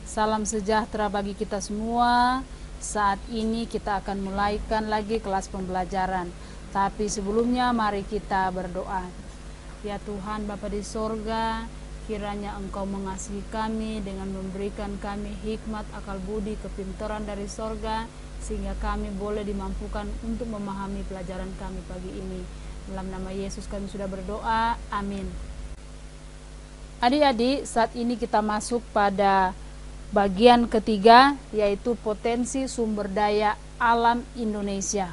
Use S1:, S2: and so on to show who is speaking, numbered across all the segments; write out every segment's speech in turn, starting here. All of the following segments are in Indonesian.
S1: Salam sejahtera bagi kita semua. Saat ini kita akan mulaikan lagi kelas pembelajaran. Tapi sebelumnya mari kita berdoa. Ya Tuhan Bapa di sorga, kiranya Engkau mengasihi kami dengan memberikan kami hikmat, akal budi, kepintaran dari sorga, sehingga kami boleh dimampukan untuk memahami pelajaran kami pagi ini. Dalam nama Yesus kami sudah berdoa, amin. Adik-adik, saat ini kita masuk pada bagian ketiga, yaitu potensi sumber daya alam Indonesia.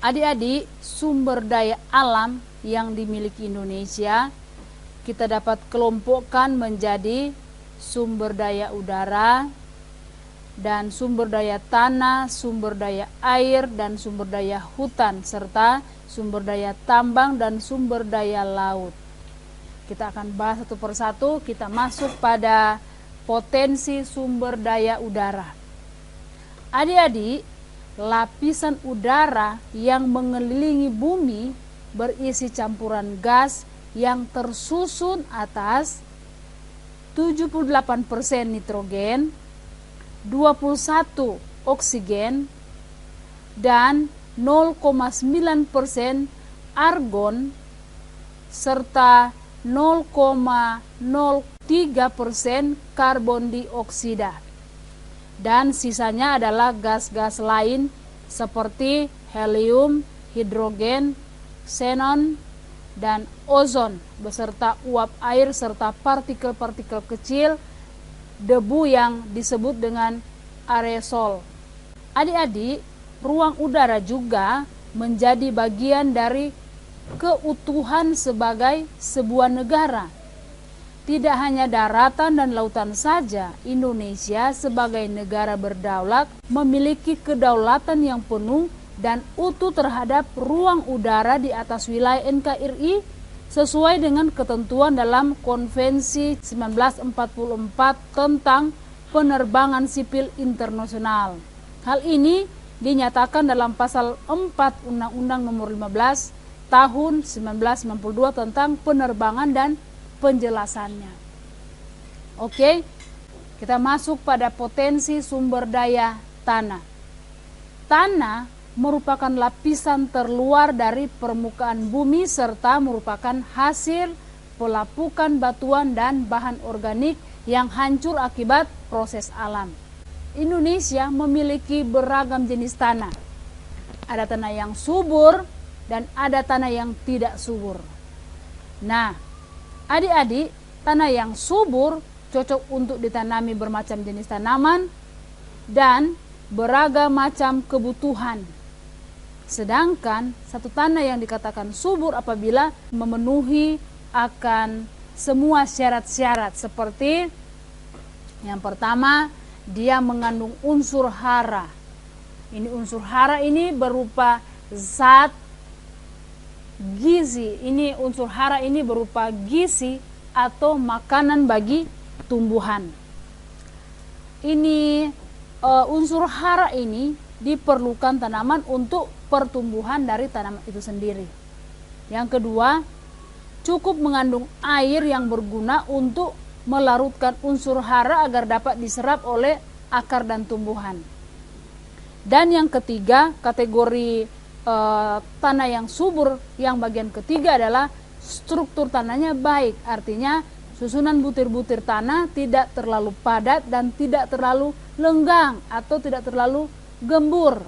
S1: Adik-adik, sumber daya alam yang dimiliki Indonesia kita dapat kelompokkan menjadi sumber daya udara dan sumber daya tanah, sumber daya air dan sumber daya hutan, serta sumber daya tambang dan sumber daya laut. Kita akan bahas satu persatu. Kita masuk pada potensi sumber daya udara. Adik-adik, lapisan udara yang mengelilingi bumi berisi campuran gas yang tersusun atas 78% nitrogen, 21 oksigen, dan 0,9% argon, serta 0,03% karbon dioksida, dan sisanya adalah gas-gas lain seperti helium, hidrogen, xenon, dan ozon beserta uap air serta partikel-partikel kecil debu yang disebut dengan aerosol. Adik-adik, ruang udara juga menjadi bagian dari keutuhan sebagai sebuah negara. Tidak hanya daratan dan lautan saja, Indonesia sebagai negara berdaulat memiliki kedaulatan yang penuh dan utuh terhadap ruang udara di atas wilayah NKRI sesuai dengan ketentuan dalam Konvensi 1944 tentang penerbangan sipil internasional. Hal ini dinyatakan dalam pasal 4 Undang-Undang Nomor 15 Tahun 1992 tentang penerbangan dan penjelasannya. Oke, kita masuk pada potensi sumber daya tanah. Tanah merupakan lapisan terluar dari permukaan bumi serta merupakan hasil pelapukan batuan dan bahan organik yang hancur akibat proses alam. Indonesia memiliki beragam jenis tanah. Ada tanah yang subur dan ada tanah yang tidak subur. Nah, adik-adik, tanah yang subur cocok untuk ditanami bermacam jenis tanaman dan beragam macam kebutuhan. Sedangkan satu tanah yang dikatakan subur apabila memenuhi akan semua syarat-syarat, seperti yang pertama, dia mengandung unsur hara. Ini unsur hara ini berupa zat gizi. Ini unsur hara ini berupa gizi atau makanan bagi tumbuhan. Ini unsur hara ini diperlukan tanaman untuk pertumbuhan dari tanaman itu sendiri. Yang kedua, cukup mengandung air yang berguna untuk melarutkan unsur hara agar dapat diserap oleh akar dan tumbuhan. Dan yang ketiga, kategori tanah yang subur yang bagian ketiga adalah struktur tanahnya baik. Artinya susunan butir-butir tanah tidak terlalu padat dan tidak terlalu lenggang atau tidak terlalu gembur.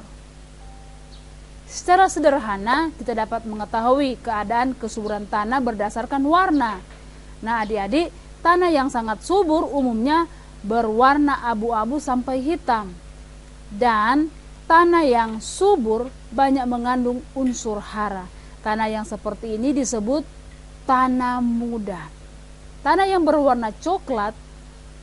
S1: Secara sederhana kita dapat mengetahui keadaan kesuburan tanah berdasarkan warna. Nah, adik-adik, tanah yang sangat subur umumnya berwarna abu-abu sampai hitam. Dan tanah yang subur banyak mengandung unsur hara. Tanah yang seperti ini disebut tanah muda. Tanah yang berwarna coklat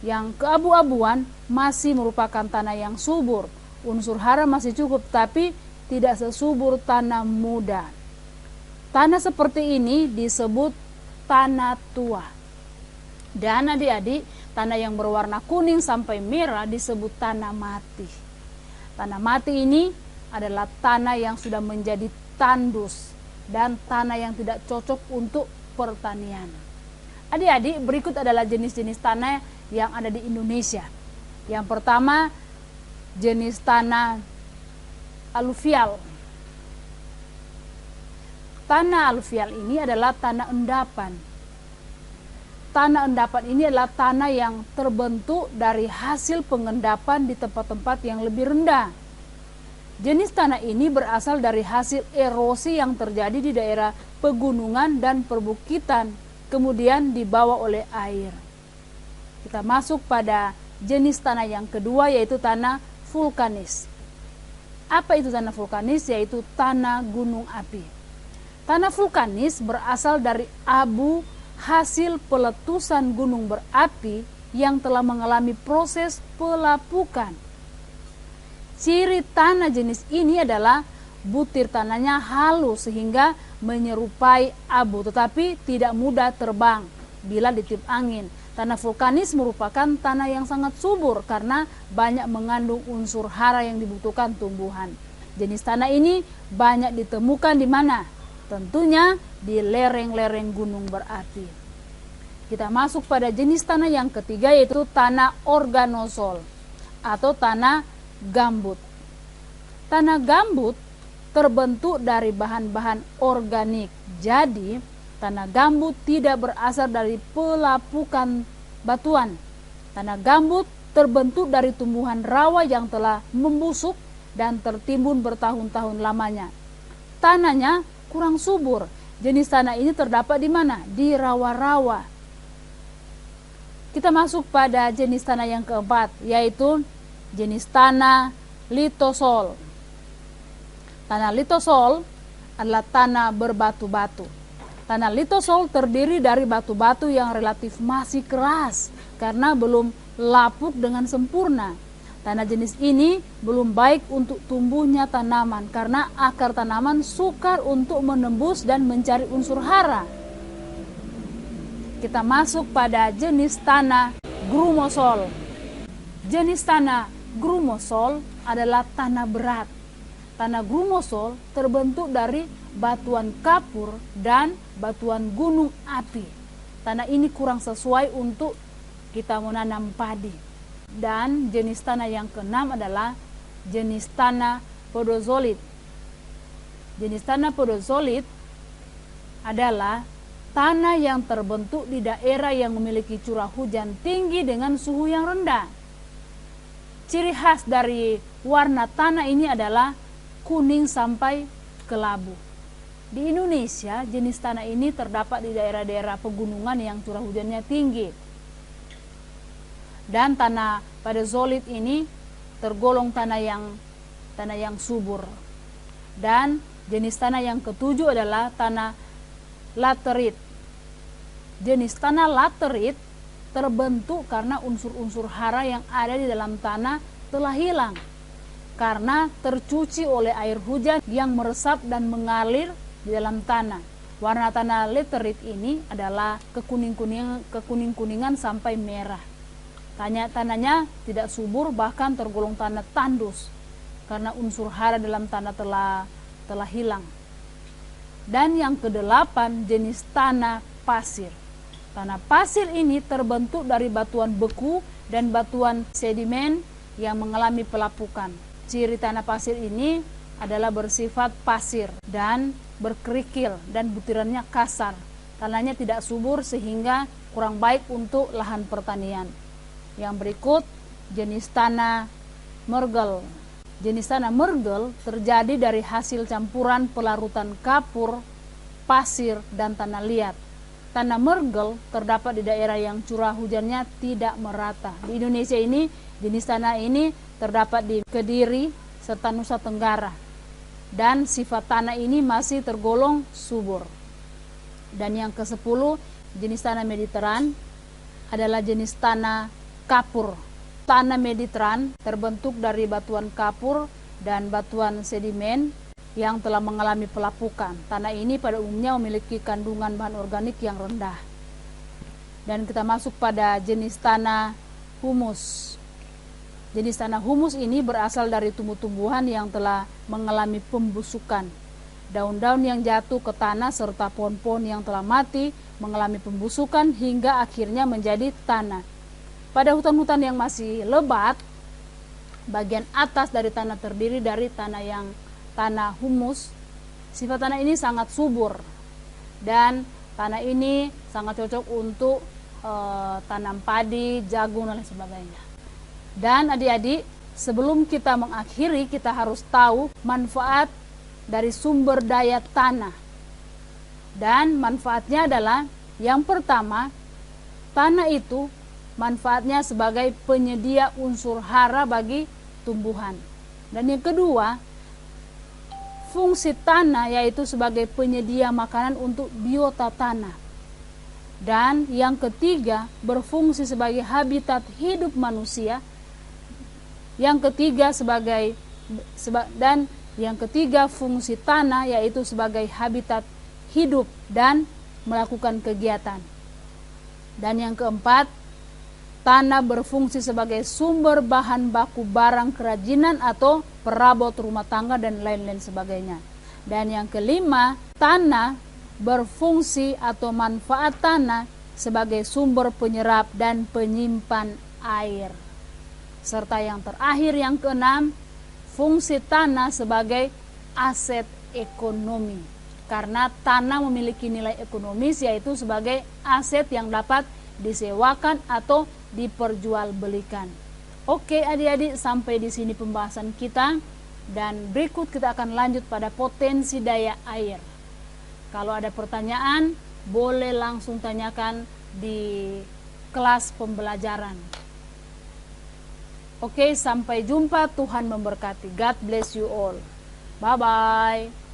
S1: yang keabu-abuan masih merupakan tanah yang subur. Unsur hara masih cukup, tapi tidak sesubur tanah muda. Tanah seperti ini disebut tanah tua. Dan adik-adik, tanah yang berwarna kuning sampai merah disebut tanah mati. Tanah mati ini adalah tanah yang sudah menjadi tandus dan tanah yang tidak cocok untuk pertanian. Adik-adik, berikut adalah jenis-jenis tanah yang ada di Indonesia. Yang pertama, jenis tanah aluvial. Tanah aluvial ini adalah tanah endapan. Tanah endapan ini adalah tanah yang terbentuk dari hasil pengendapan di tempat-tempat yang lebih rendah. Jenis tanah ini berasal dari hasil erosi yang terjadi di daerah pegunungan dan perbukitan, kemudian dibawa oleh air. Kita masuk pada jenis tanah yang kedua, yaitu tanah vulkanis. Apa itu tanah vulkanis? Yaitu tanah gunung api. Tanah vulkanis berasal dari abu hasil peletusan gunung berapi yang telah mengalami proses pelapukan. Ciri tanah jenis ini adalah butir tanahnya halus sehingga menyerupai abu, tetapi tidak mudah terbang bila ditiup angin. Tanah vulkanis merupakan tanah yang sangat subur karena banyak mengandung unsur hara yang dibutuhkan tumbuhan. Jenis tanah ini banyak ditemukan di mana? Tentunya di lereng-lereng gunung berapi. Kita masuk pada jenis tanah yang ketiga, yaitu tanah organosol atau tanah gambut. Tanah gambut terbentuk dari bahan-bahan organik. Jadi, tanah gambut tidak berasal dari pelapukan batuan. Tanah gambut terbentuk dari tumbuhan rawa yang telah membusuk dan tertimbun bertahun-tahun lamanya. Tanahnya kurang subur. Jenis tanah ini terdapat di mana? Di rawa-rawa. Kita masuk pada jenis tanah yang keempat, yaitu jenis tanah litosol. Tanah litosol adalah tanah berbatu-batu. Tanah litosol terdiri dari batu-batu yang relatif masih keras karena belum lapuk dengan sempurna. Tanah jenis ini belum baik untuk tumbuhnya tanaman karena akar tanaman sukar untuk menembus dan mencari unsur hara. Kita masuk pada jenis tanah grumosol. Jenis tanah grumosol adalah tanah berat. Tanah grumosol terbentuk dari batuan kapur dan batuan gunung api. Tanah ini kurang sesuai untuk kita menanam padi. Dan jenis tanah yang keenam adalah jenis tanah podozolit. Jenis tanah podozolit adalah tanah yang terbentuk di daerah yang memiliki curah hujan tinggi dengan suhu yang rendah. Ciri khas dari warna tanah ini adalah kuning sampai kelabu. Di Indonesia, jenis tanah ini terdapat di daerah-daerah pegunungan yang curah hujannya tinggi. Dan tanah podozolit ini tergolong tanah yang subur. Dan jenis tanah yang ketujuh adalah tanah laterit. Jenis tanah laterit terbentuk karena unsur-unsur hara yang ada di dalam tanah telah hilang karena tercuci oleh air hujan yang meresap dan mengalir di dalam tanah. Warna tanah laterit ini adalah kekuning-kuningan sampai merah. Tanahnya tidak subur, bahkan tergolong tanah tandus karena unsur hara dalam tanah telah hilang. Dan yang kedelapan, jenis tanah pasir. Tanah pasir ini terbentuk dari batuan beku dan batuan sedimen yang mengalami pelapukan. Ciri tanah pasir ini adalah bersifat pasir dan berkerikil dan butirannya kasar. Tanahnya tidak subur sehingga kurang baik untuk lahan pertanian. Yang berikut, jenis tanah mergel. Jenis tanah mergel terjadi dari hasil campuran pelarutan kapur, pasir, dan tanah liat. Tanah mergel terdapat di daerah yang curah hujannya tidak merata. Di Indonesia ini, jenis tanah ini terdapat di Kediri serta Nusa Tenggara. Dan sifat tanah ini masih tergolong subur. Dan yang ke-10, jenis tanah Mediteran adalah jenis tanah kapur. Tanah Mediteran terbentuk dari batuan kapur dan batuan sedimen yang telah mengalami pelapukan. Tanah ini pada umumnya memiliki kandungan bahan organik yang rendah. Dan kita masuk pada jenis tanah humus. Jenis tanah humus ini berasal dari tumbuh-tumbuhan yang telah mengalami pembusukan. Daun-daun yang jatuh ke tanah serta pohon-pohon yang telah mati mengalami pembusukan hingga akhirnya menjadi tanah. pada hutan-hutan yang masih lebat, bagian atas dari tanah terdiri dari tanah humus. Sifat tanah ini sangat subur dan tanah ini sangat cocok untuk tanam padi, jagung dan lain sebagainya. Dan adik-adik, sebelum kita mengakhiri, kita harus tahu manfaat dari sumber daya tanah. Dan manfaatnya adalah, yang pertama, tanah itu manfaatnya sebagai penyedia unsur hara bagi tumbuhan. Dan yang kedua, fungsi tanah yaitu sebagai penyedia makanan untuk biota tanah. Dan yang ketiga, berfungsi sebagai habitat hidup manusia. Yang ketiga fungsi tanah yaitu sebagai habitat hidup dan melakukan kegiatan. Dan yang keempat, tanah berfungsi sebagai sumber bahan baku barang kerajinan atau perabot rumah tangga dan lain-lain sebagainya. Dan yang kelima, tanah berfungsi atau manfaat tanah sebagai sumber penyerap dan penyimpan air. Serta yang terakhir, yang keenam, fungsi tanah sebagai aset ekonomi. Karena tanah memiliki nilai ekonomis, yaitu sebagai aset yang dapat disewakan atau diperjualbelikan. Oke adik-adik, sampai di sini pembahasan kita, dan berikut kita akan lanjut pada potensi daya air. Kalau ada pertanyaan, boleh langsung tanyakan di kelas pembelajaran. Oke, sampai jumpa. Tuhan memberkati. God bless you all. Bye-bye.